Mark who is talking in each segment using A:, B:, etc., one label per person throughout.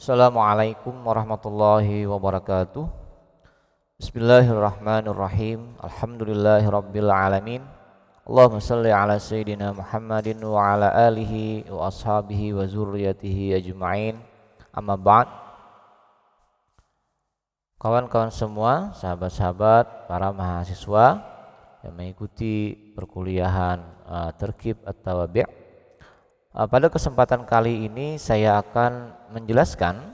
A: Assalamualaikum warahmatullahi wabarakatuh. Bismillahirrahmanirrahim. Alhamdulillahirabbil alamin. Allahumma shalli ala sayyidina Muhammadin wa ala alihi wa ashabihi wa zurriyyatihi ajma'in. Amma ba'd. Kawan-kawan semua, sahabat-sahabat, para mahasiswa yang mengikuti perkuliahan Terkib At-Tawabi'. Pada kesempatan kali ini saya akan menjelaskan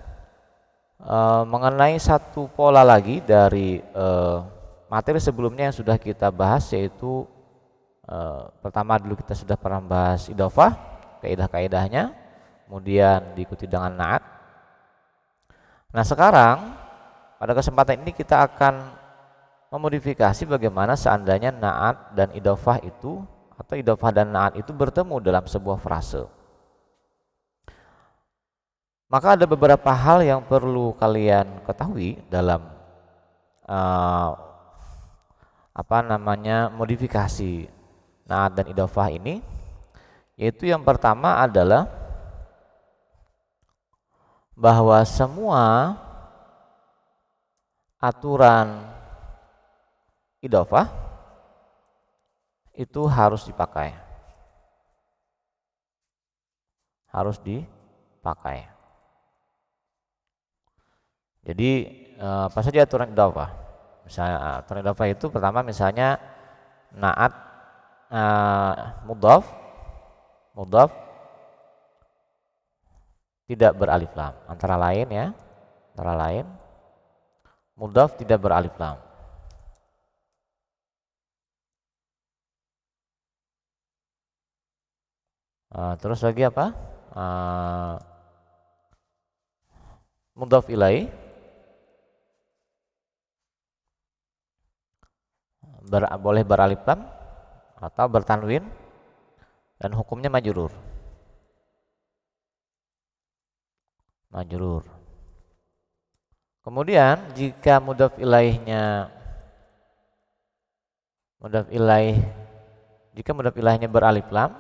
A: mengenai satu pola lagi dari materi sebelumnya yang sudah kita bahas, yaitu pertama dulu kita sudah pernah bahas idhofah, kaidah-kaidahnya, kemudian diikuti dengan na'at. Nah, sekarang pada kesempatan ini kita akan memodifikasi bagaimana seandainya na'at dan idhofah itu, atau idhofah dan na'at itu bertemu dalam sebuah frase. Maka ada beberapa hal yang perlu kalian ketahui dalam modifikasi na'at dan idhofah ini, yaitu yang pertama adalah bahwa semua aturan idhofah itu harus dipakai. Jadi apa saja aturan idhofah? Misalnya aturan idhofah itu pertama misalnya na'at mudhaf tidak beralif lam. Antara lain mudhaf tidak beralif lam. Terus lagi apa? Mudhaf ilaih boleh beralif lam atau bertanwin dan hukumnya majrur. Kemudian jika mudhaf ilaihnya beralif lam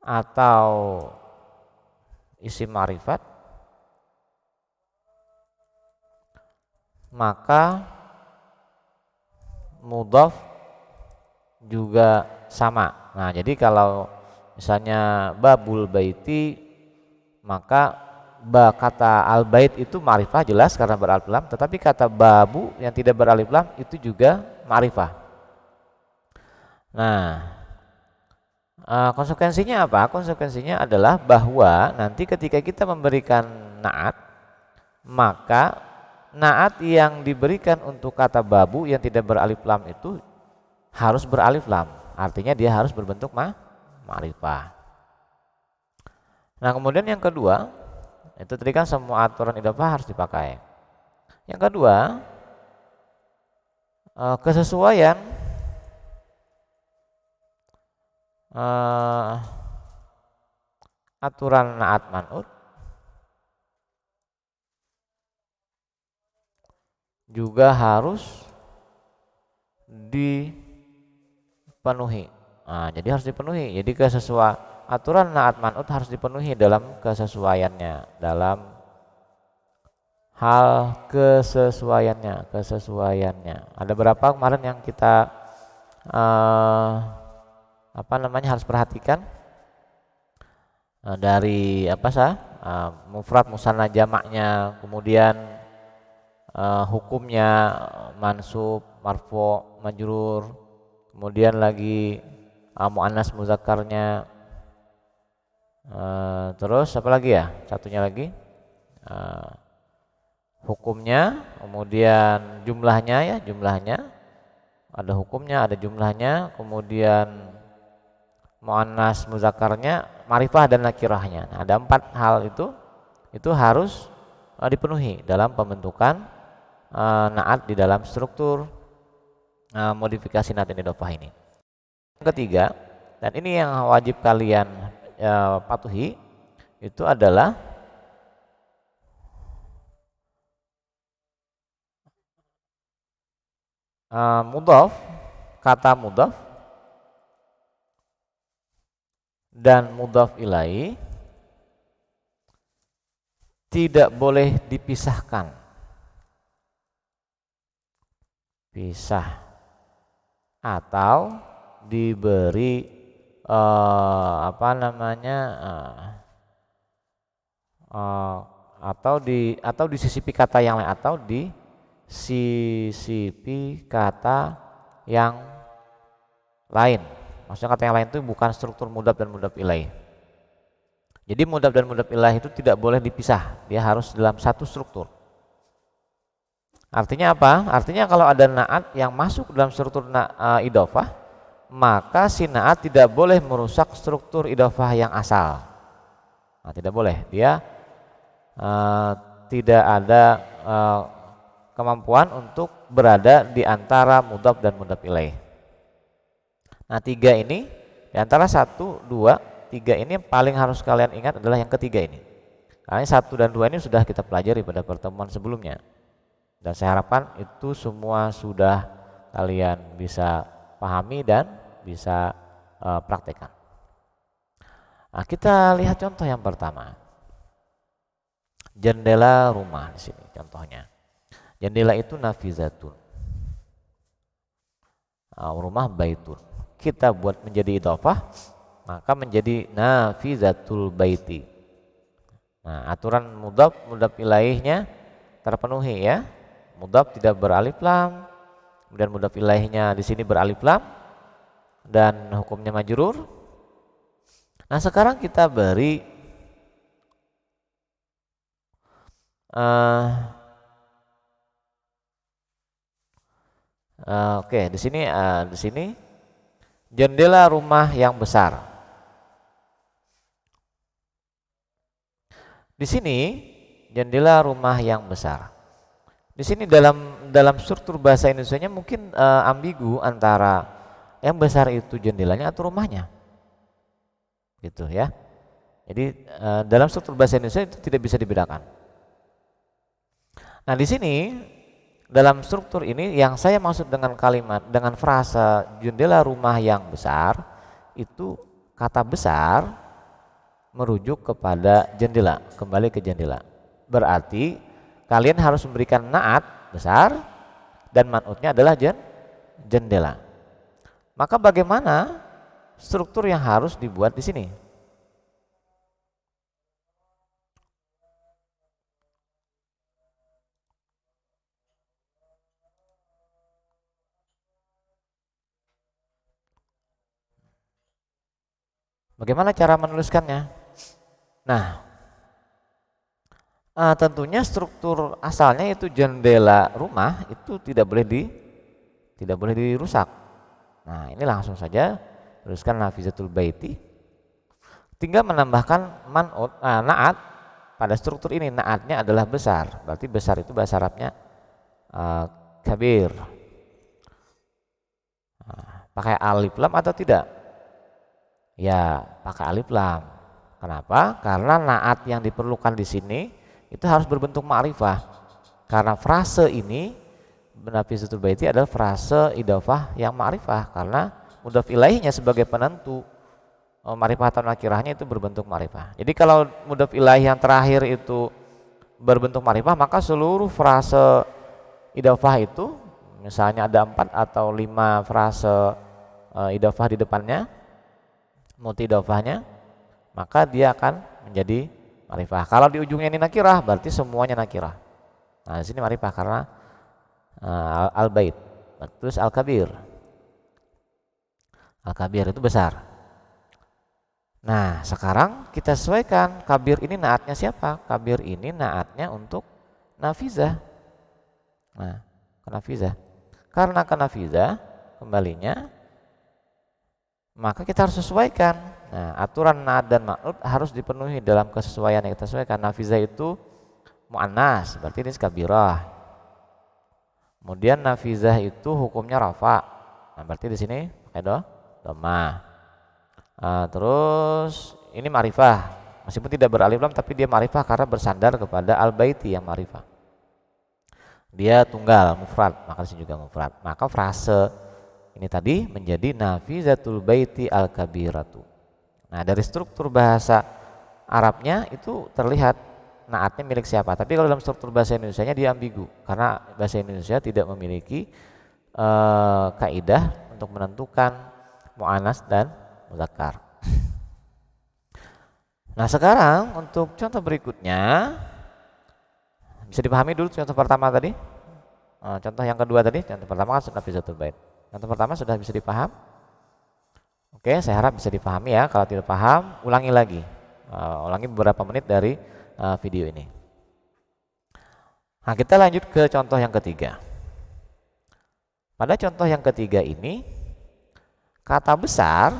A: atau isim ma'rifat, maka mudhaf juga sama. Nah, jadi kalau misalnya babul baiti, maka kata al bait itu ma'rifah jelas karena beralif lam, tetapi kata babu yang tidak beralif lam itu juga ma'rifah. Nah, konsekuensinya apa? Konsekuensinya adalah bahwa nanti ketika kita memberikan na'at, maka na'at yang diberikan untuk kata babu yang tidak beralif lam itu harus beralif lam. Artinya dia harus berbentuk ma'rifah. Nah, kemudian yang kedua, itu tadi kan semua aturan idhofah harus dipakai. Yang kedua, kesesuaian aturan na'at man'ut juga harus dipenuhi. Nah, jadi harus dipenuhi. Jadi aturan na'at man'ut harus dipenuhi dalam kesesuaiannya, dalam hal kesesuaiannya. Ada berapa kemarin yang kita harus perhatikan dari mufrad, musanna, jamaknya, kemudian hukumnya mansub, marfu, majrur, kemudian lagi muannas muzakkarnya, terus apa lagi ya? Satunya lagi hukumnya, kemudian jumlahnya, ada hukumnya, ada jumlahnya, kemudian muannas muzakkarnya, ma'rifah dan nakirahnya. Nah, ada 4 hal itu harus dipenuhi dalam pembentukan na'at di dalam struktur modifikasi na'at dan idhofah ini. Yang ketiga, dan ini yang wajib kalian patuhi, itu adalah kata mudhaf dan mudhaf ilaih tidak boleh dipisahkan. Pisah atau diberi apa namanya atau disisipi kata yang lain, atau disisipi kata yang lain. Maksudnya kata yang lain itu bukan struktur mudhaf dan mudhaf ilaih. Jadi mudhaf dan mudhaf ilaih itu tidak boleh dipisah, dia harus dalam satu struktur. Artinya apa? Artinya kalau ada naat yang masuk dalam struktur idhofah, maka si naat tidak boleh merusak struktur idhofah yang asal. Nah, tidak boleh, dia tidak ada kemampuan untuk berada di antara mudhaf dan mudhaf ilaih. Nah, tiga ini di antara 1, 2, 3 ini yang paling harus kalian ingat adalah yang ketiga ini. Karena 1 dan 2 ini sudah kita pelajari pada pertemuan sebelumnya. Dan saya harapkan itu semua sudah kalian bisa pahami dan bisa praktekkan. Nah, kita lihat contoh yang pertama. Jendela rumah di sini contohnya. Jendela itu nafizatun. Rumah baitun. Kita buat menjadi idhofah, maka menjadi nafizatul baiti. Nah, aturan mudhaf ilaihnya terpenuhi ya. Mudhaf tidak beralif lam, kemudian mudhaf ilaihnya di sini beralif lam dan hukumnya majrur. Nah, sekarang kita beri di sini jendela rumah yang besar. Di sini jendela rumah yang besar. Di sini dalam struktur bahasa Indonesianya mungkin ambigu antara yang besar itu jendelanya atau rumahnya, gitu ya. Jadi dalam struktur bahasa Indonesia itu tidak bisa dibedakan. Nah, di sini dalam struktur ini yang saya maksud dengan dengan frasa jendela rumah yang besar itu kata besar merujuk kepada jendela, kembali ke jendela. Berarti kalian harus memberikan naat besar dan man'utnya adalah jendela. Maka bagaimana struktur yang harus dibuat di sini? Bagaimana cara menuliskannya? Nah, tentunya struktur asalnya itu jendela rumah itu tidak boleh dirusak. Nah, ini langsung saja tuliskan nafizatul baiti. Tinggal menambahkan naat pada struktur ini. Naatnya adalah besar. Berarti besar itu bahasa Arabnya kabir. Pakai alif lam atau tidak? Ya, pakai alif lam. Kenapa? Karena naat yang diperlukan di sini itu harus berbentuk ma'rifah. Karena frase ini nafizatul baiti adalah frase idhofah yang ma'rifah, karena mudhaf ilaihnya sebagai penentu ma'rifah atau nakirahnya itu berbentuk ma'rifah. Jadi kalau mudhaf ilaih yang terakhir itu berbentuk ma'rifah, maka seluruh frase idhofah itu misalnya ada 4 atau 5 frase idhofah di depannya, multi idhofahnya, maka dia akan menjadi ma'rifah. Kalau di ujungnya ini nakirah, berarti semuanya nakirah. Nah, di sini ma'rifah karena al-bait. Terus al-kabir. Al-kabir itu besar. Nah, sekarang kita sesuaikan kabir ini naatnya siapa? Kabir ini naatnya untuk nafizah. Nah, ke nafizah. Karena ke nafizah kembalinya, maka kita harus sesuaikan. Nah, aturan naat dan ma'ud harus dipenuhi dalam kesesuaian yang kita sesuaikan. Nafizah itu mu'annas, berarti ini kabirah. Kemudian nafizah itu hukumnya rafa. Nah, berarti di sini pakai dhamma. Terus ini ma'rifah. Meskipun tidak beralif lam tapi dia ma'rifah karena bersandar kepada al-baiti yang ma'rifah. Dia tunggal, mufrad, maka disini juga mufrad. Maka frase ini tadi menjadi nafizatul baiti al-kabiratu. Nah, dari struktur bahasa Arabnya itu terlihat naatnya milik siapa. Tapi kalau dalam struktur bahasa Indonesianya dia ambigu karena bahasa Indonesia tidak memiliki kaidah untuk menentukan muannas dan muzakkar. Nah, sekarang untuk contoh berikutnya bisa dipahami dulu contoh pertama tadi. Contoh yang kedua tadi, contoh pertama kan sudah nafizatul bait. Contoh pertama sudah bisa dipaham? Oke, saya harap bisa dipahami ya. Kalau tidak paham, ulangi lagi. Ulangi beberapa menit dari video ini. Nah, kita lanjut ke contoh yang ketiga. Pada contoh yang ketiga ini, kata besar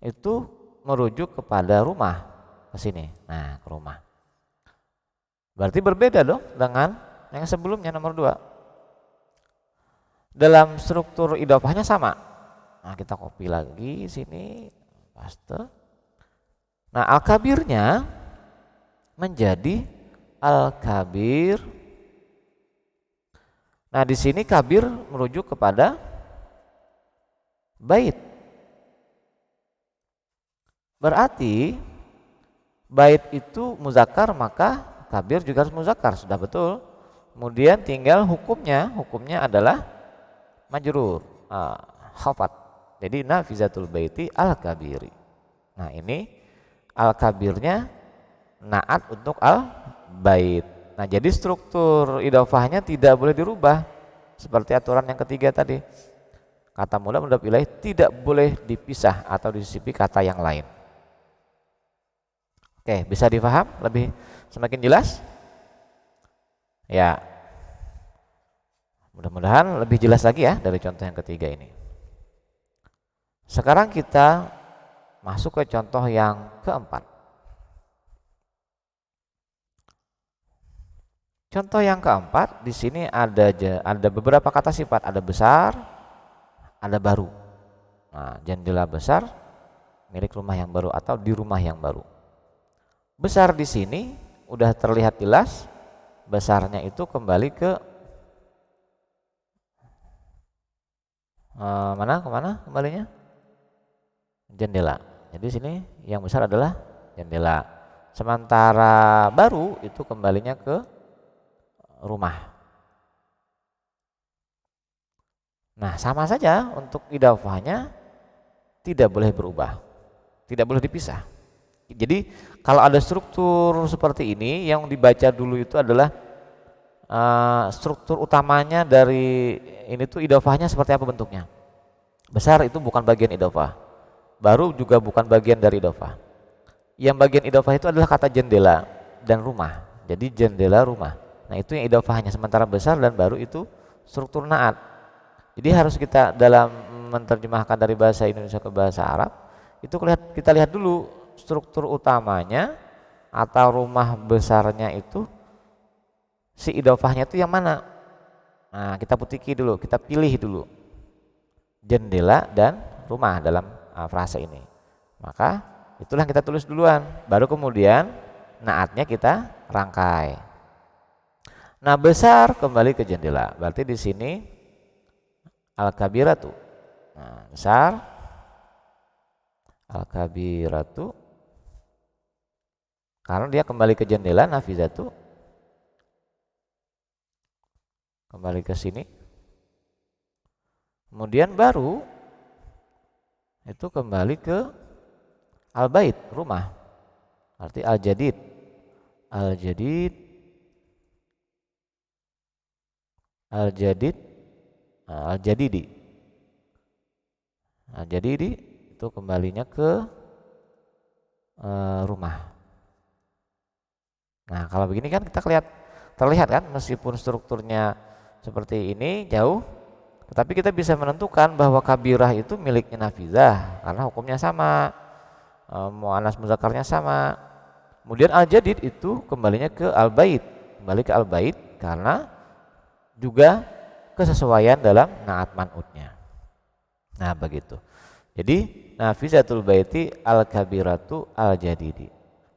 A: itu merujuk kepada rumah ke sini. Nah, ke rumah. Berarti berbeda dong dengan yang sebelumnya nomor 2. Dalam struktur idhofahnya sama. Nah, kita copy lagi sini, paste. Nah, al-kabirnya menjadi al-kabir. Nah, di sini kabir merujuk kepada bait. Berarti bait itu muzakkar, maka kabir juga harus muzakkar, sudah betul. Kemudian tinggal hukumnya adalah majrur, khafat. Jadi nafizatul baiti al-kabiri. Nah, ini al-kabirnya naat untuk al-bait. Nah, jadi struktur idhofahnya tidak boleh dirubah seperti aturan yang ketiga tadi. Kata mula mudhaf ilaih tidak boleh dipisah atau disisipi kata yang lain. Oke, bisa difaham? Lebih semakin jelas? Ya. Mudah-mudahan lebih jelas lagi ya dari contoh yang ketiga ini. Sekarang kita masuk ke contoh yang keempat. Contoh yang keempat, di sini ada beberapa kata sifat, ada besar, ada baru. Nah, jendela besar milik rumah yang baru atau di rumah yang baru. Besar di sini udah terlihat jelas, besarnya itu kembali ke kemana kembalinya? Jendela. Jadi sini yang besar adalah jendela. Sementara baru itu kembalinya ke rumah. Nah, sama saja untuk idhofahnya tidak boleh berubah, tidak boleh dipisah. Jadi kalau ada struktur seperti ini, yang dibaca dulu itu adalah struktur utamanya dari ini tuh idhofahnya seperti apa bentuknya. Besar itu bukan bagian idhofah, baru juga bukan bagian dari idhofah. Yang bagian idhofah itu adalah kata jendela dan rumah. Jadi jendela rumah. Nah, itu yang idhofahnya. Sementara besar dan baru itu struktur naat. Jadi harus kita dalam menerjemahkan dari bahasa Indonesia ke bahasa Arab itu kita lihat dulu struktur utamanya atau rumah besarnya itu si idhofahnya itu yang mana. Nah, kita putiki dulu, kita pilih dulu jendela dan rumah dalam frase ini. Maka itulah yang kita tulis duluan, baru kemudian naatnya kita rangkai. Nah, besar kembali ke jendela, berarti di sini al-kabiratu. Nah, besar al-kabiratu karena dia kembali ke jendela, nafizatu kembali ke sini. Kemudian baru itu kembali ke al-bait, rumah. Arti al-jadid. Al-jadid al-jadid al-jadidi. Al-jadidi itu kembalinya ke rumah. Nah, kalau begini kan kita terlihat kan, meskipun strukturnya seperti ini jauh, tetapi kita bisa menentukan bahwa kabirah itu miliknya nafizah karena hukumnya sama, muannas mudzakarnya sama. Kemudian al-jadid itu kembalinya ke al-bait, kembali ke al-bait karena juga kesesuaian dalam naat man'utnya. Nah, begitu. Jadi nafizatul baiti al-kabiratu al-jadidi.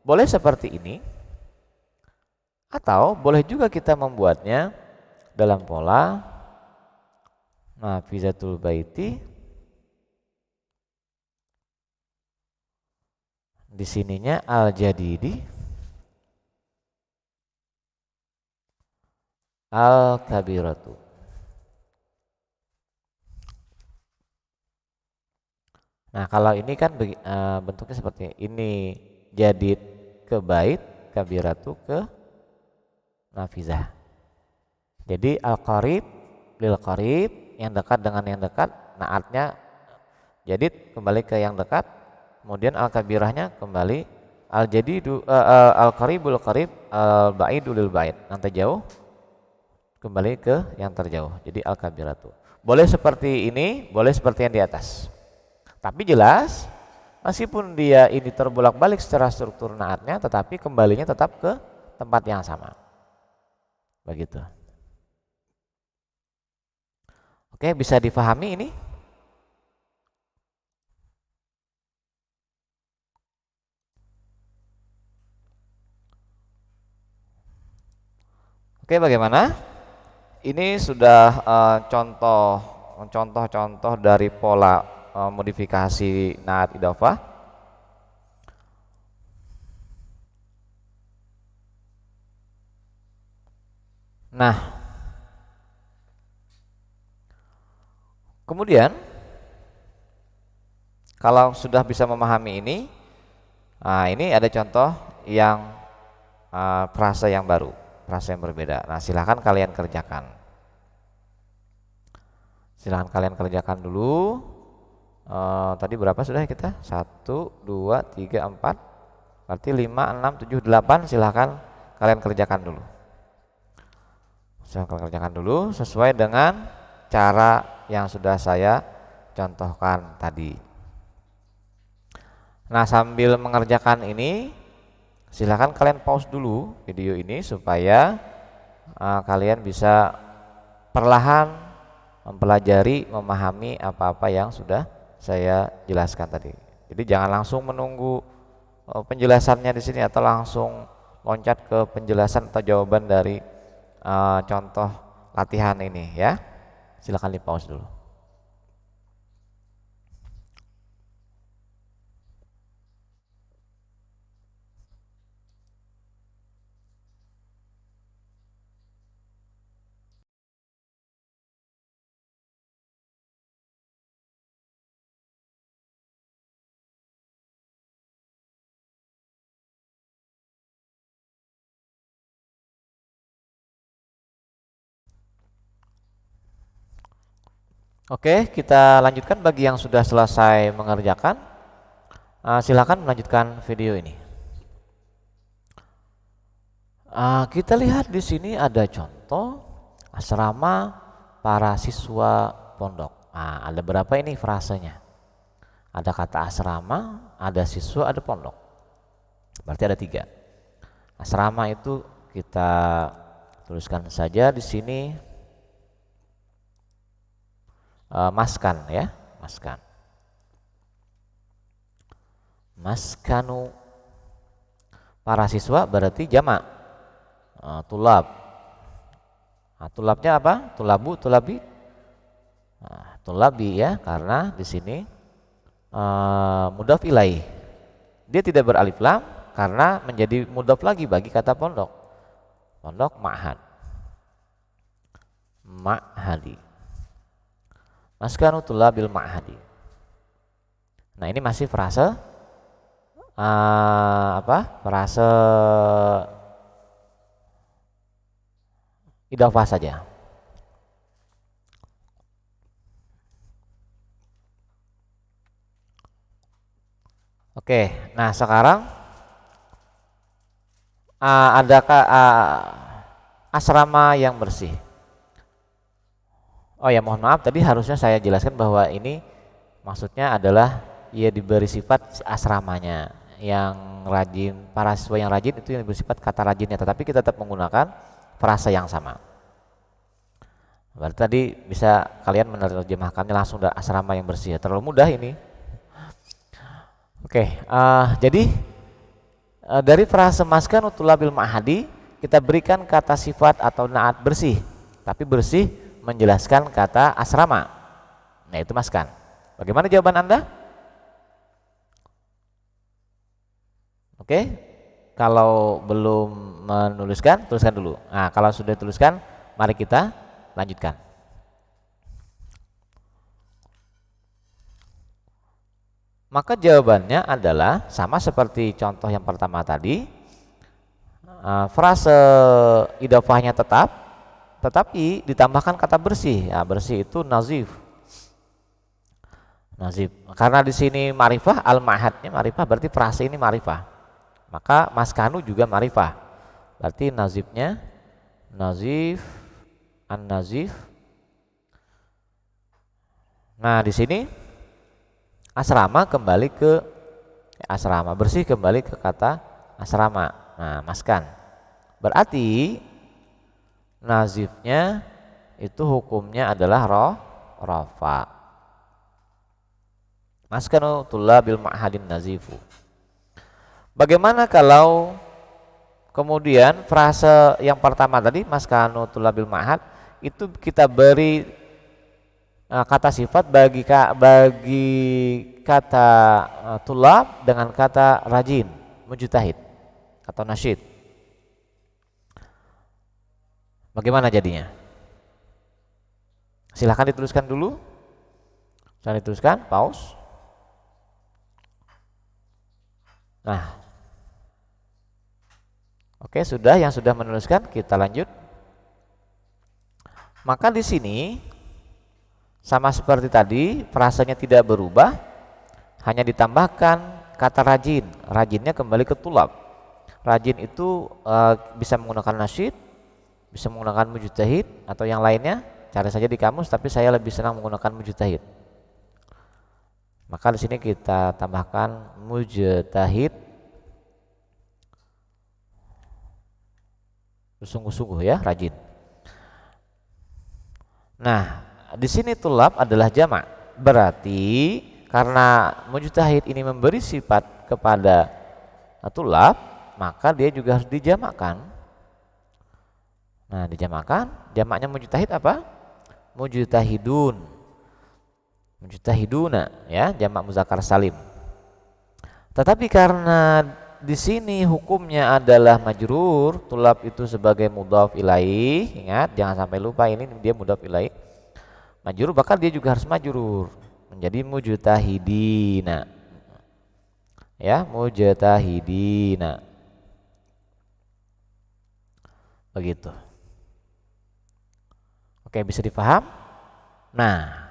A: Boleh seperti ini, atau boleh juga kita membuatnya dalam pola nafizatul baiti Di sininya al-jadidi, al-kabiratu. Nah, kalau ini kan bentuknya seperti ini, jadid ke bait, kabiratu ke nafizah. Jadi al-qarib lil qarib, yang dekat dengan yang dekat, naatnya jadid kembali ke yang dekat, kemudian al-kabirahnya kembali al-jadidu al-qaribul qarib, al-baidul lil bait. Yang terjauh kembali ke yang terjauh. Jadi al-kabiratu. Boleh seperti ini, boleh seperti yang di atas. Tapi jelas meskipun dia ini terbolak-balik secara struktur naatnya, tetapi kembalinya tetap ke tempat yang sama. Begitu. Oke, bisa difahami ini? Oke, bagaimana? Ini sudah contoh-contoh dari pola modifikasi naat idhofah. Nah, kemudian kalau sudah bisa memahami ini, nah ini ada contoh yang frasa yang baru, frasa yang berbeda. Nah, silahkan kalian kerjakan. Silahkan kalian kerjakan dulu. Tadi berapa sudah kita? 1, 2, 3, 4. Berarti 5, 6, 7, 8. Silahkan kalian kerjakan dulu. Silahkan kerjakan dulu sesuai dengan cara yang sudah saya contohkan tadi. Nah, sambil mengerjakan ini, silahkan kalian pause dulu video ini supaya kalian bisa perlahan mempelajari, memahami apa-apa yang sudah saya jelaskan tadi. Jadi jangan langsung menunggu penjelasannya di sini atau langsung loncat ke penjelasan atau jawaban dari contoh latihan ini ya. Silakan di pause dulu. Oke, kita lanjutkan bagi yang sudah selesai mengerjakan. Silakan melanjutkan video ini. Kita lihat di sini ada contoh asrama para siswa pondok. Ada berapa ini frasenya? Ada kata asrama, ada siswa, ada pondok. Berarti ada 3. Asrama itu kita tuliskan saja di sini maskan ya, maskan. Maskanu para siswa berarti jamak. Tulab. Tulabnya apa? Tulabu, tulabi. Tulabi ya, karena di sini mudhaf ilaih. Dia tidak beralif lam karena menjadi mudhaf lagi bagi kata pondok. Pondok ma'had. Ma'hadi. Maskanu tulabil ma'hadi. Nah, ini masih frase frase idhofah saja. Oke, nah sekarang adakah asrama yang bersih? Oh ya, mohon maaf, tadi harusnya saya jelaskan bahwa ini maksudnya adalah ia diberi sifat asramanya. Yang rajin, para siswa yang rajin itu yang bersifat kata rajinnya, tetapi kita tetap menggunakan frasa yang sama. Berarti tadi bisa kalian menerjemahkannya langsung dari asrama yang bersih. Terlalu mudah ini. Oke, jadi dari frase maskan utulabil ma'hadi kita berikan kata sifat atau naat bersih, tapi bersih menjelaskan kata asrama. Nah, itu maskan. Bagaimana jawaban Anda? Oke, kalau belum menuliskan, tuliskan dulu. Nah, kalau sudah tuliskan, mari kita lanjutkan. Maka jawabannya adalah sama seperti contoh yang pertama tadi. Frase idofahnya tetap, tetapi ditambahkan kata bersih. Ya, bersih itu nazif. Nazif. Karena di sini marifah, al-ma'hadnya marifah, berarti frase ini marifah. Maka maskanu juga marifah. Berarti nazifnya nazif, an-nazif. Nah, di sini asrama kembali ke asrama, bersih kembali ke kata asrama. Nah, maskan. Berarti nazifnya itu hukumnya adalah rafa. Maskanu tullabil ma'hadin nazifu. Bagaimana kalau kemudian frase yang pertama tadi maskanu tullabil ma'had itu kita beri kata sifat bagi kata tulab dengan kata rajin, mujtahid atau nasyid. Bagaimana jadinya? Silahkan dituliskan dulu. Silahkan dituliskan, pause. Nah, oke, sudah. Yang sudah menuliskan kita lanjut. Maka di sini sama seperti tadi, frasanya tidak berubah, hanya ditambahkan kata rajin. Rajinnya kembali ke tulab. Rajin itu bisa menggunakan nasyid, bisa menggunakan mujtahid atau yang lainnya. Cari saja di kamus, tapi saya lebih senang menggunakan mujtahid. Maka di sini kita tambahkan mujtahid, sungguh-sungguh ya, rajin. Nah, di sini tulab adalah jamak. Berarti karena mujtahid ini memberi sifat kepada tulab, maka dia juga harus dijamakkan. Nah, dijamakkan, jamaknya mujtahid apa? Mujtahidun. Mujtahiduna ya, jamak muzakkar salim. Tetapi karena di sini hukumnya adalah majrur, tulab itu sebagai mudhaf ilaih. Ingat, jangan sampai lupa ini dia mudhaf ilaih. Majrur, bakal dia juga harus majrur menjadi mujtahidina. Ya, mujtahidina. Begitu. Oke, bisa dipaham? Nah,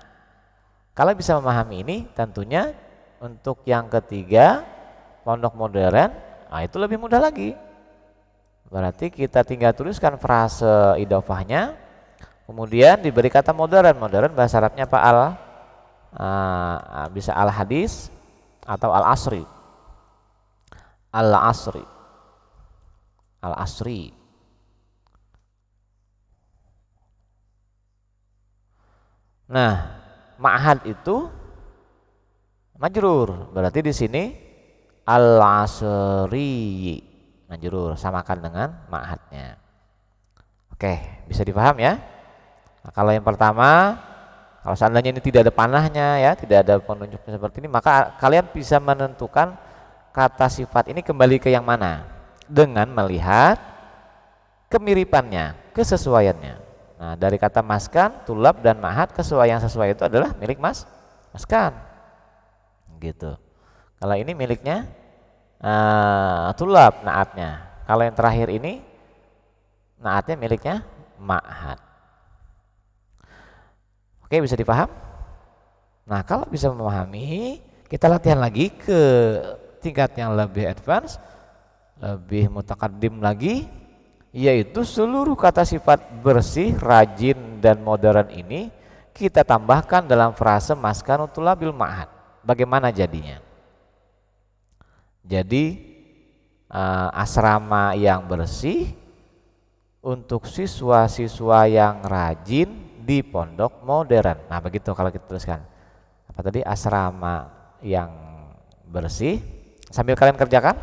A: kalau bisa memahami ini, tentunya untuk yang ketiga, pondok modern, nah itu lebih mudah lagi. Berarti kita tinggal tuliskan frase idofahnya, kemudian diberi kata modern. Modern bahasa Arabnya apa? Bisa al hadis atau al asri. Al asri. Al asri. Nah, ma'had itu majrur. Berarti di sini al asri majrur, samakan dengan ma'hadnya. Oke, bisa dipaham ya? Nah, kalau yang pertama, kalau seandainya ini tidak ada panahnya ya, tidak ada penunjuknya seperti ini, maka kalian bisa menentukan kata sifat ini kembali ke yang mana dengan melihat kemiripannya, kesesuaiannya. Nah, dari kata maskan, tulab dan ma'had, yang sesuai itu adalah milik maskan. Gitu. Kalau ini miliknya tulab, naatnya. Kalau yang terakhir ini naatnya miliknya ma'had. Oke, bisa dipaham? Nah, kalau bisa memahami, kita latihan lagi ke tingkat yang lebih advance, lebih mutakaddim lagi, yaitu seluruh kata sifat bersih, rajin, dan modern ini kita tambahkan dalam frase maskanu tulabil ma'had. Bagaimana jadinya? Jadi asrama yang bersih untuk siswa-siswa yang rajin di pondok modern. Nah, begitu kalau kita tuliskan. Apa tadi? Asrama yang bersih. Sambil kalian kerjakan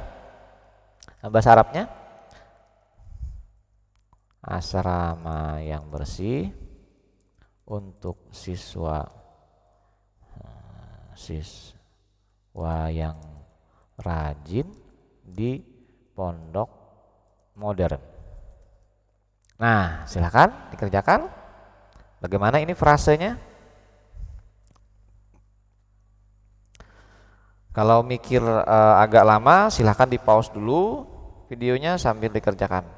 A: bahasa Arabnya. Asrama yang bersih untuk siswa yang rajin di pondok modern. Nah, silakan dikerjakan. Bagaimana ini frasenya? Kalau mikir agak lama, silahkan di pause dulu videonya sambil dikerjakan.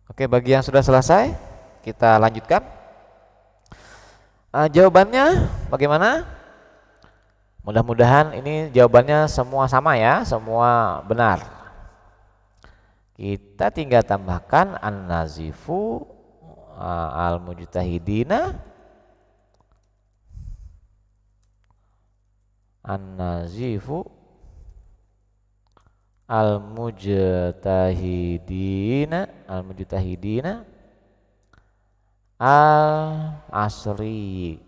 A: Oke, bagi yang sudah selesai, kita lanjutkan. Jawabannya bagaimana? Mudah-mudahan ini jawabannya semua sama ya, semua benar. Kita tinggal tambahkan an-nazifu al-mujtahidina, an-nazifu al-mujtahidina al-asri.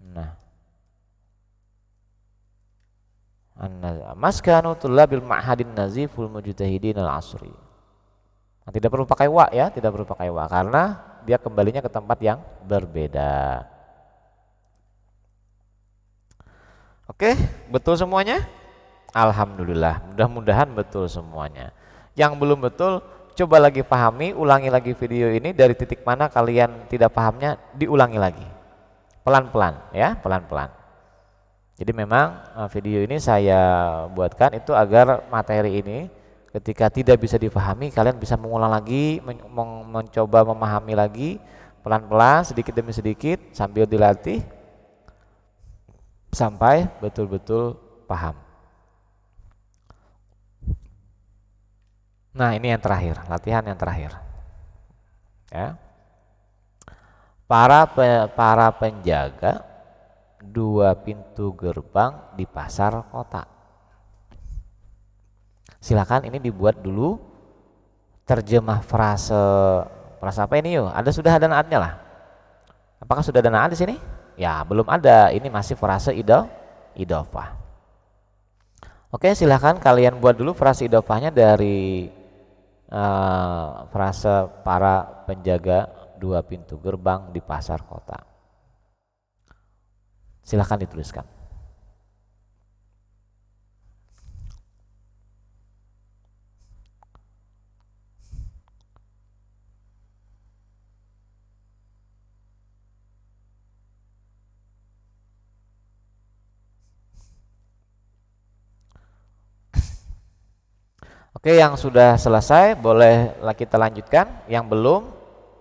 A: Nah, maskanu tullabil ma'hadin naziful mujtahidin al-asri. Nah, tidak perlu pakai wa ya, tidak perlu pakai wa karena dia kembalinya ke tempat yang berbeda. Oke, betul semuanya? Alhamdulillah, mudah-mudahan betul semuanya. Yang belum betul, coba lagi pahami, ulangi lagi video ini dari titik mana kalian tidak pahamnya, diulangi lagi. Pelan-pelan ya, pelan-pelan. Jadi memang video ini saya buatkan itu agar materi ini ketika tidak bisa dipahami kalian bisa mengulang lagi, mencoba memahami lagi pelan-pelan sedikit demi sedikit sambil dilatih sampai betul-betul paham. Nah, ini yang terakhir, latihan yang terakhir. Ya. Para penjaga 2 pintu gerbang di pasar kota. Silakan ini dibuat dulu terjemah frase apa ini yuk? Sudah ada naatnya lah. Apakah sudah ada naat di sini? Ya, belum ada. Ini masih frase idhofah. Oke, silakan kalian buat dulu frase idhofahnya dari frase para penjaga 2 pintu gerbang di pasar kota. Silahkan dituliskan. Oke, yang sudah selesai boleh kita lanjutkan. Yang belum,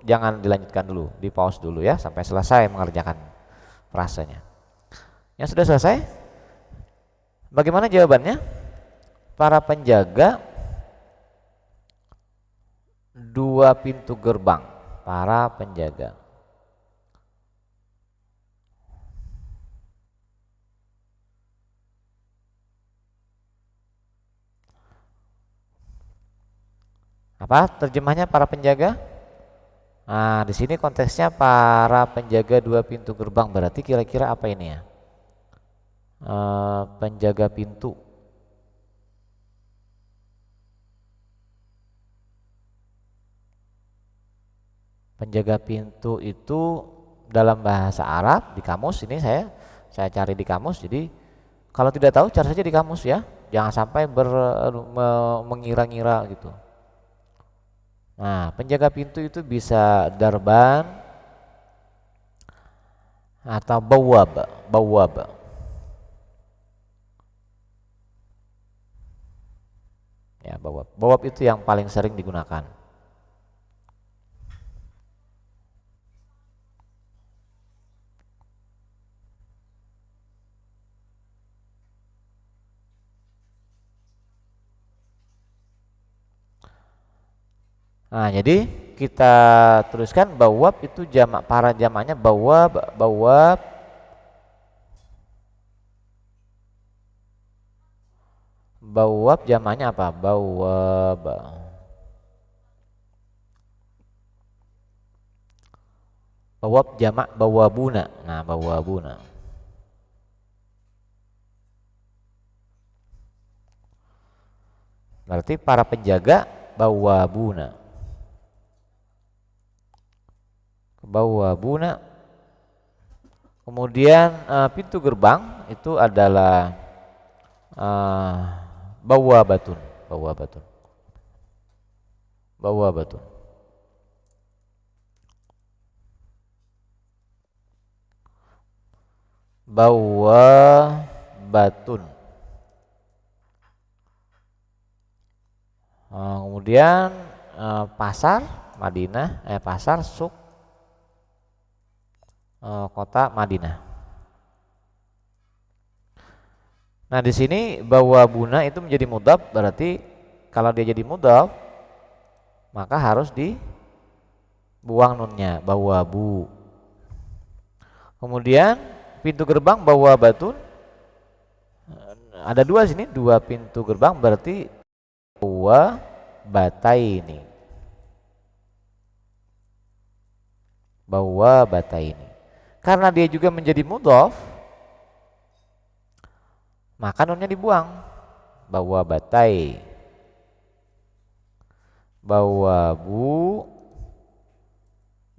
A: jangan dilanjutkan dulu, di pause dulu ya sampai selesai mengerjakan frasenya. Yang sudah selesai, bagaimana jawabannya? Para penjaga 2 pintu gerbang. Para penjaga. Apa terjemahnya para penjaga? Nah, di sini konteksnya para penjaga 2 pintu gerbang, berarti kira-kira apa ini ya? Penjaga pintu. Penjaga pintu itu dalam bahasa Arab di kamus ini saya cari di kamus. Jadi kalau tidak tahu cari saja di kamus ya. Jangan sampai mengira-ngira gitu. Nah, penjaga pintu itu bisa darban atau bawab. Ya, bawab. Bawab itu yang paling sering digunakan. Nah, jadi kita tuliskan bawab itu jamak, para jamaknya bawab. Bawab jamaknya apa? Bawab. Bawab jamak bawabuna. Nah, bawabuna. Berarti para penjaga bawabuna. Bawabuna. Kemudian pintu gerbang itu adalah bawabatun, bawabatun. Bawabatun. Bawabatun. Kemudian pasar Madinah, pasar suk kota Madinah. Nah di sini bawabuna itu menjadi mudhaf, berarti kalau dia jadi mudhaf maka harus dibuang nunnya, bawabu. Kemudian pintu gerbang bawabatun, ada dua sini, dua pintu gerbang, berarti bawabataini. Bawabataini. Karena dia juga menjadi mudhaf, maka nunnya dibuang. Bawabatai. Bawabu,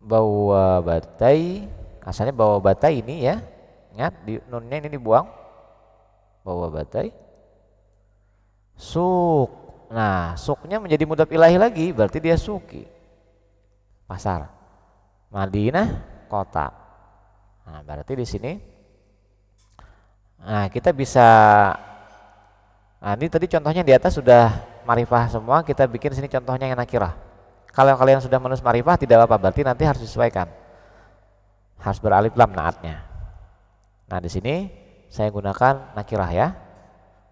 A: bawabatai. Asalnya bawabatai ini ya. Ingat, nunnya ini dibuang. Bawabatai. Suk. Nah, suknya menjadi mudhaf ilahi lagi, berarti dia suki. Pasar. Madinah kota. Nah, berarti di sini kita bisa, ini tadi contohnya di atas sudah marifah semua, kita bikin sini contohnya yang nakirah. Kalau kalian sudah menulis marifah tidak apa-apa, berarti nanti harus disesuaikan. Harus beralif lam naatnya. Nah, di sini saya gunakan nakirah ya.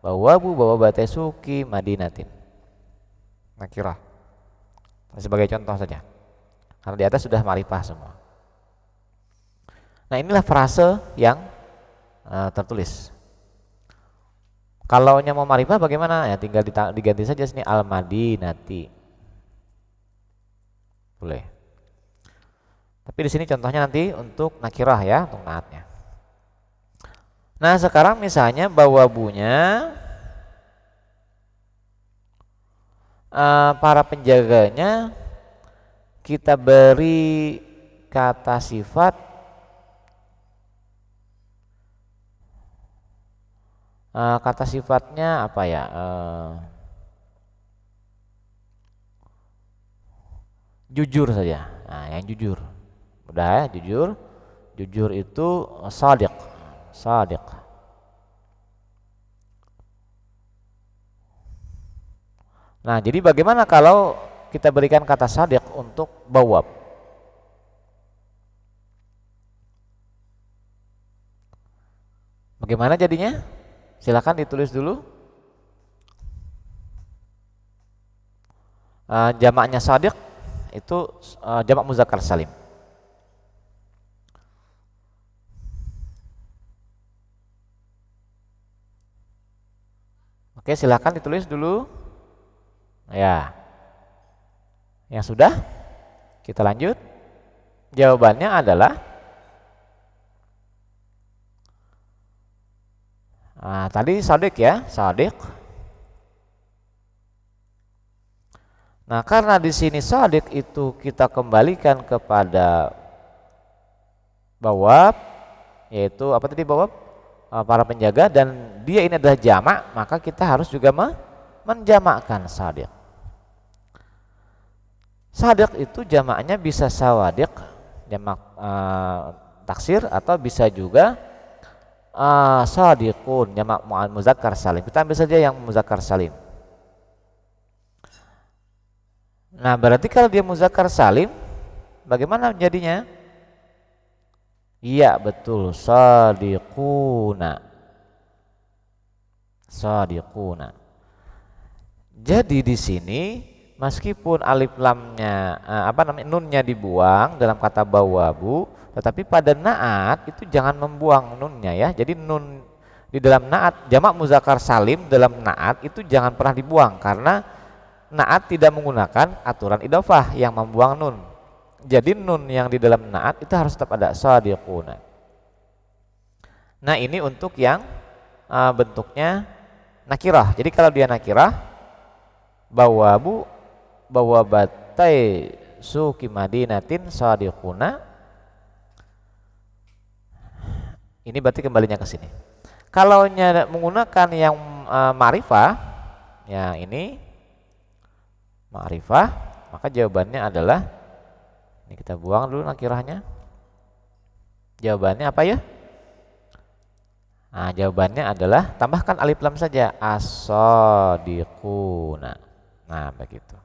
A: Bawabu bawabate suki madinatin. Nakirah. Sebagai contoh saja. Karena di atas sudah marifah semua. Nah, inilah frase yang tertulis. Kalau mau marifah bagaimana? Ya tinggal diganti saja sini al-madinati. Boleh. Tapi di sini contohnya nanti untuk nakirah ya, untuk naatnya. Nah, sekarang misalnya bawabunya para penjaganya kita beri kata sifat kata sifatnya apa ya? Jujur saja. Nah, yang jujur. Udah ya, jujur. Jujur itu shadiq. Shadiq. Nah, jadi bagaimana kalau kita berikan kata shadiq untuk bawab? Bagaimana jadinya? Silakan ditulis dulu. Jamaknya shadiq itu jamak muzakkar salim. Oke, silakan ditulis dulu. Ya. Yang sudah? Kita lanjut. Jawabannya adalah tadi shadiq ya, shadiq. Nah, karena di sini shadiq itu kita kembalikan kepada bawab, yaitu apa tadi bawab? Para penjaga, dan dia ini adalah jamak, maka kita harus juga menjamakkan shadiq. Shadiq itu jamaknya bisa sawadiq, jamak taksir, atau bisa juga shadiqun, jamak muzakkar salim. Kita ambil saja yang muzakkar salim. Nah, berarti kalau dia muzakkar salim, bagaimana jadinya? Iya, betul, shadiquna. Shadiquna. Jadi di sini meskipun alif lamnya nunnya dibuang dalam kata bawabu, tetapi pada naat itu jangan membuang nunnya ya. Jadi nun di dalam naat jamak muzakkar salim dalam naat itu jangan pernah dibuang, karena naat tidak menggunakan aturan idhofah yang membuang nun. Jadi nun yang di dalam naat itu harus tetap ada, shadiquna. Nah, ini untuk yang bentuknya nakirah. Jadi kalau dia nakirah bawabu bawabatai suki madinatin sadiquna. Ini berarti kembalinya ke sini. Kalau menggunakan yang ma'rifah, ya ini ma'rifah, maka jawabannya adalah, ini kita buang dulu nakirahnya. Jawabannya apa ya? Nah, jawabannya adalah tambahkan alif lam saja, as-shadiquna. Nah, begitu.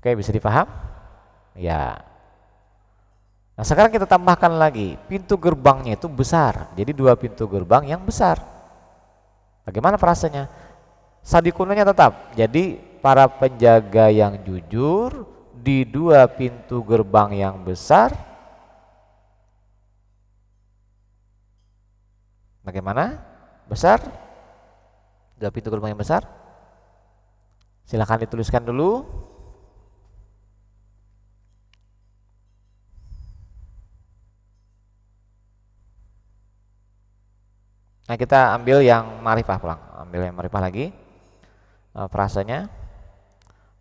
A: Oke, bisa dipaham? Ya. Nah, sekarang kita tambahkan lagi, pintu gerbangnya itu besar. Jadi dua pintu gerbang yang besar. Bagaimana frasenya? Sadiqunanya tetap. Jadi para penjaga yang jujur di dua pintu gerbang yang besar. Bagaimana? Besar? Dua pintu gerbang yang besar? Silahkan dituliskan dulu. Nah, kita ambil yang ma'rifah pulang. Ambil yang ma'rifah lagi. Frasenya.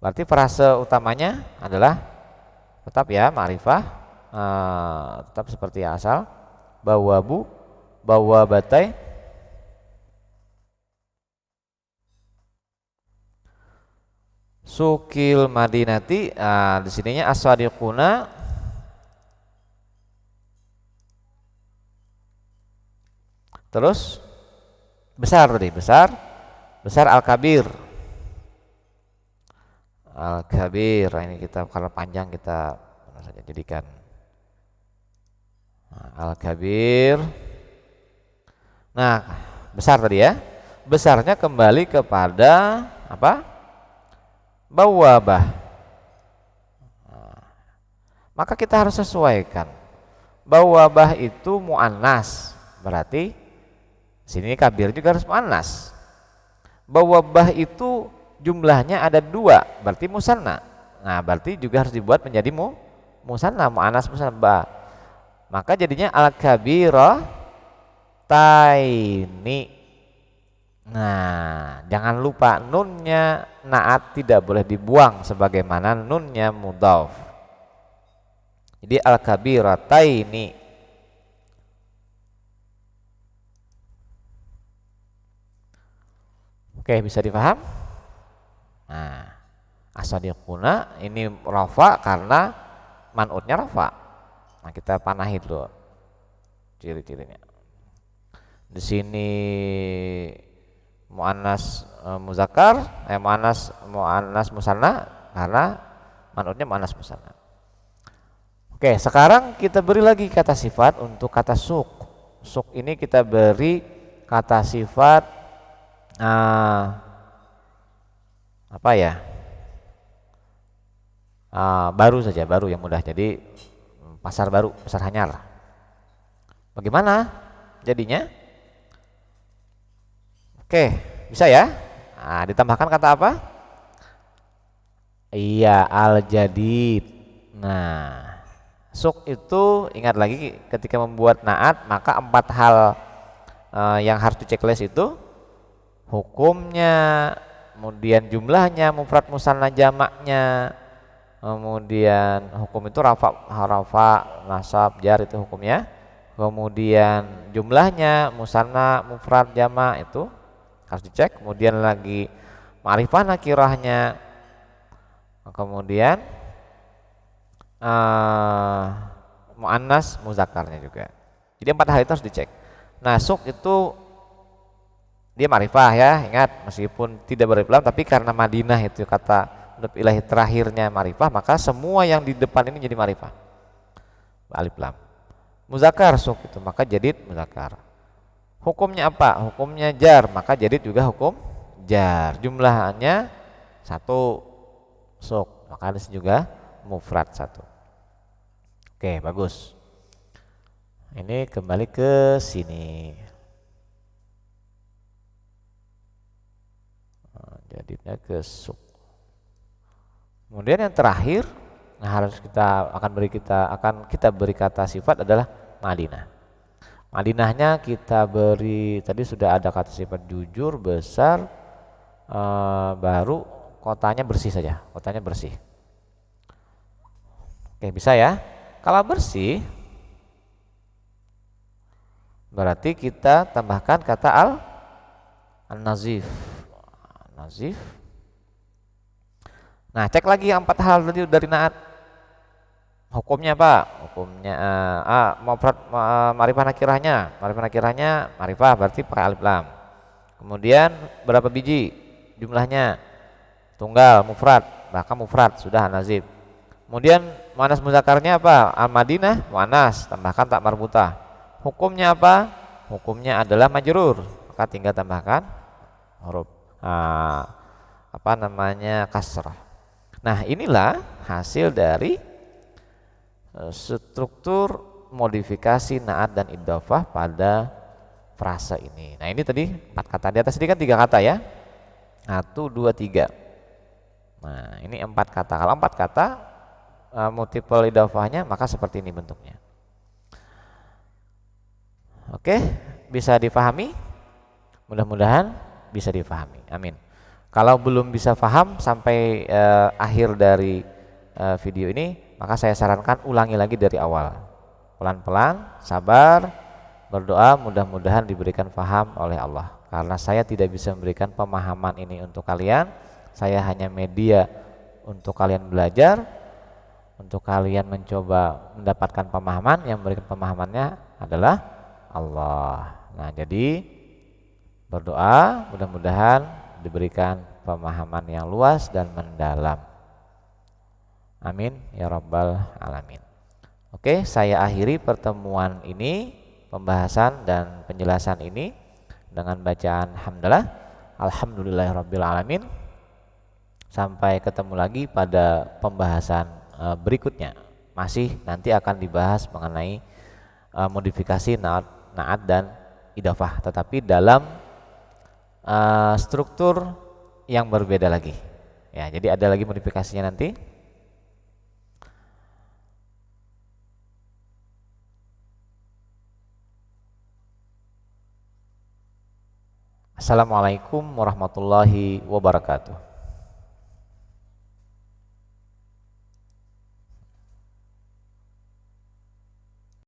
A: Berarti frase utamanya adalah tetap ya ma'rifah, tetap seperti asal. Bawabu, bawabatai, sukil madinati. Di sininya as-shadiquna. Terus besar tadi, besar al-kabir. Al-kabir. Nah, ini kita kalau panjang kita saja jadikan al-kabir. Nah, besar tadi ya. Besarnya kembali kepada apa? Bawabah. Maka kita harus sesuaikan. Bawabah itu muannas, berarti sini kabir juga harus muannas. Bawabah itu jumlahnya ada dua, berarti musanna. Nah, berarti juga harus dibuat menjadi musanna, muannas musanna. Maka jadinya al-kabira taini. Nah, jangan lupa nunnya naat tidak boleh dibuang sebagaimana nunnya mudhaf. Jadi al-kabira taini. Oke, bisa dipaham? Nah, as-shadiquna ini rafa karena man'utnya rafa. Nah, kita panahi dulu ciri-cirinya. Di sini muannas muzakkar, muannas musanna karena man'utnya muannas musanna. Oke, sekarang kita beri lagi kata sifat untuk kata suk. Suk ini kita beri kata sifat apa ya? Baru saja, baru yang mudah. Jadi pasar baru, pasar hanyar. Bagaimana jadinya? Oke, bisa ya? Nah, ditambahkan kata apa? Iya, al-jadid. Nah, suk itu ingat lagi ketika membuat naat maka 4 hal yang harus dicek list itu hukumnya, kemudian jumlahnya, mufrad musanna jamaknya, kemudian hukum itu rafa, nasab, jar itu hukumnya, kemudian jumlahnya, musanna, mufrad, jamak itu harus dicek, kemudian lagi ma'rifah nakirahnya, kemudian muannas muzakkarnya juga. Jadi 4 hal itu harus dicek. Nah, suk itu dia ma'rifah ya, ingat meskipun tidak beralif lam tapi karena Madinah itu kata huruf ilahi terakhirnya ma'rifah, maka semua yang di depan ini jadi ma'rifah. Alif lam. Muzakkar suk itu maka jadid muzakkar. Hukumnya apa? Hukumnya jar, maka jadid juga hukum jar. Jumlahnya 1 suk, maka ada juga mufrad 1. Oke, bagus. Ini kembali ke sini. Jadidnya ke suk. Kemudian yang terakhir akan kita beri kata sifat adalah Madinah. Madinahnya kita beri, tadi sudah ada kata sifat jujur, besar, baru kotanya bersih saja, kotanya bersih. Oke, bisa ya. Kalau bersih berarti kita tambahkan kata an-nazif. Nazif. Nah, cek lagi yang 4 hal tadi dari naat. Hukumnya apa? Hukumnya mufrad, ma'rifah nakirahnya. Ma'rifah nakirahnya ma'rifah berarti pakai alif lam. Kemudian berapa biji? Jumlahnya tunggal, mufrad, bahkan mufrad sudah nazif. Kemudian muannas muzakarnya apa? Al-Madinah muannas, tambahkan tak marbutah. Hukumnya apa? Hukumnya adalah majrur, maka tinggal tambahkan huruf apa namanya kasrah. Nah, inilah hasil dari struktur modifikasi naat dan idhofah pada frasa ini. Nah, ini tadi 4 kata, di atas ini kan 3 kata ya. 1, 2, 3. Nah, ini 4 kata. Kalau 4 kata multiple idhofahnya maka seperti ini bentuknya. Oke, bisa dipahami? Mudah-mudahan bisa dipahami. Amin. Kalau belum bisa paham sampai akhir dari video ini, maka saya sarankan ulangi lagi dari awal. Pelan-pelan, sabar, berdoa mudah-mudahan diberikan paham oleh Allah. Karena saya tidak bisa memberikan pemahaman ini untuk kalian, saya hanya media untuk kalian belajar, untuk kalian mencoba mendapatkan pemahaman. Yang memberikan pemahamannya adalah Allah. Nah, jadi berdoa mudah-mudahan diberikan pemahaman yang luas dan mendalam. Amin ya rabbal alamin. Oke, saya akhiri pertemuan ini, pembahasan dan penjelasan ini dengan bacaan hamdalah, alhamdulillahirabbil alamin. Sampai ketemu lagi pada pembahasan berikutnya. Masih nanti akan dibahas mengenai modifikasi naat dan idhofah, tetapi dalam struktur yang berbeda lagi. Ya, jadi ada lagi modifikasinya nanti. Assalamualaikum warahmatullahi wabarakatuh.